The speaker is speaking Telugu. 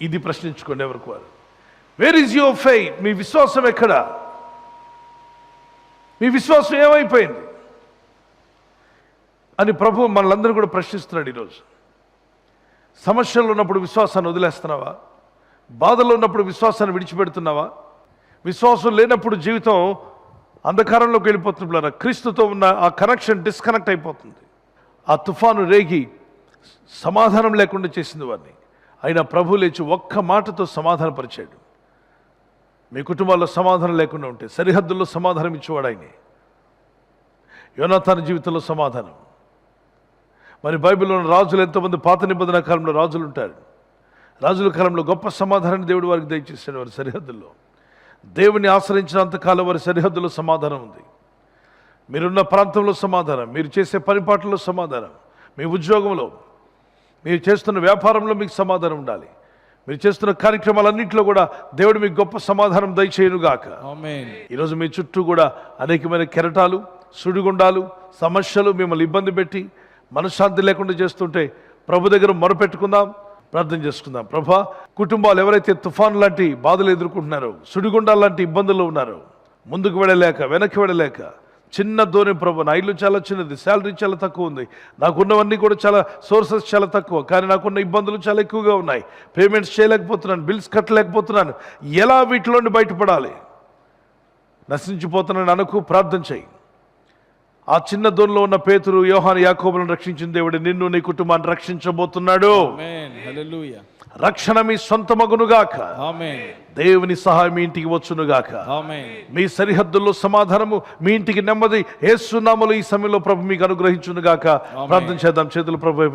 ఇది ప్రశ్నించుకోండి ఎవరికి వారు. Where is your faith? మీ విశ్వాసం ఎక్కడ? మీ విశ్వాసం ఏమైపోయింది అని ప్రభు మనలందరూ కూడా ప్రశ్నిస్తున్నాడు ఈరోజు. సమస్యలు ఉన్నప్పుడు విశ్వాసాన్ని వదిలేస్తున్నావా? బాధలో ఉన్నప్పుడు విశ్వాసాన్ని విడిచిపెడుతున్నావా? విశ్వాసం లేనప్పుడు జీవితం అంధకారంలోకి వెళ్ళిపోతున్నా. క్రీస్తుతో ఉన్న ఆ కనెక్షన్ డిస్కనెక్ట్ అయిపోతుంది. ఆ తుఫాను రేగి సమాధానం లేకుండా చేసింది వారిని. అయినా ప్రభు లేచి ఒక్క మాటతో సమాధానపరిచాడు. మీ కుటుంబాల్లో సమాధానం లేకుండా ఉంటే సరిహద్దుల్లో సమాధానం ఇచ్చేవాడు ఆయనే. యోనాతాను జీవితంలో సమాధానం. మరి బైబిల్లో రాజులు ఎంతోమంది పాత నిబంధన కాలంలో రాజులు ఉంటారు. రాజుల కాలంలో గొప్ప సమాధానాన్ని దేవుడు వారికి దయచేశాడు. వారి సరిహద్దుల్లో దేవుని ఆశ్రయించినంతకాలం వారి సరిహద్దులో సమాధానం ఉంది. మీరున్న ప్రాంతంలో సమాధానం, మీరు చేసే పనిపాట్లలో సమాధానం, మీ ఉద్యోగంలో, మీరు చేస్తున్న వ్యాపారంలో మీకు సమాధానం ఉండాలి. మీరు చేస్తున్న కార్యక్రమాలన్నింటిలో కూడా దేవుడు మీకు గొప్ప సమాధానం దయచేయునుగాక. ఆమేన్. ఈరోజు మీ చుట్టూ కూడా అనేకమైన కెరటాలు, సుడిగుండాలు, సమస్యలు మిమ్మల్ని ఇబ్బంది పెట్టి మనశ్శాంతి లేకుండా చేస్తుంటే ప్రభు దగ్గర మొరపెట్టుకుందాం, ప్రార్థన చేసుకుందాం. ప్రభా, కుటుంబాలు ఎవరైతే తుఫాను లాంటి బాధలు ఎదుర్కొంటున్నారో, సుడిగుండాలు లాంటి ఇబ్బందుల్లో ఉన్నారో, ముందుకు వెళ్ళలేక వెనక్కి వెళ్ళలేక, చిన్న దూరం ప్రభు, నా ఇల్లు చాలా చిన్నది, శాలరీ చాలా తక్కువ ఉంది, నాకున్నవన్నీ కూడా చాలా సోర్సెస్ చాలా తక్కువ, కానీ నాకున్న ఇబ్బందులు చాలా ఎక్కువగా ఉన్నాయి, పేమెంట్స్ చేయలేకపోతున్నాను, బిల్స్ కట్టలేకపోతున్నాను, ఎలా వీటిలోండి బయటపడాలి? నశించిపోతున్నాను అనుకు ప్రార్థన చేయి. ఆ చిన్న దోణిలో ఉన్న పేతురు, యోహాను, యాకోబులను రక్షించిన దేవుడు నిన్ను, నీ కుటుంబాన్ని రక్షించబోతున్నాడు. ఆమేన్. హల్లెలూయా. రక్షణ మీ సొంతమగునుగాక. ఆమేన్. దేవుని సహాయం మీ ఇంటికి వచ్చునుగాక. ఆమేన్. మీ సరిహద్దుల్లో సమాధానము, మీ ఇంటికి నెమ్మది యేసు నామములో ఈ సమయంలో ప్రభు మీకు అనుగ్రహించునుగాక. ప్రార్థన చేద్దాం. చేతులు ప్రభు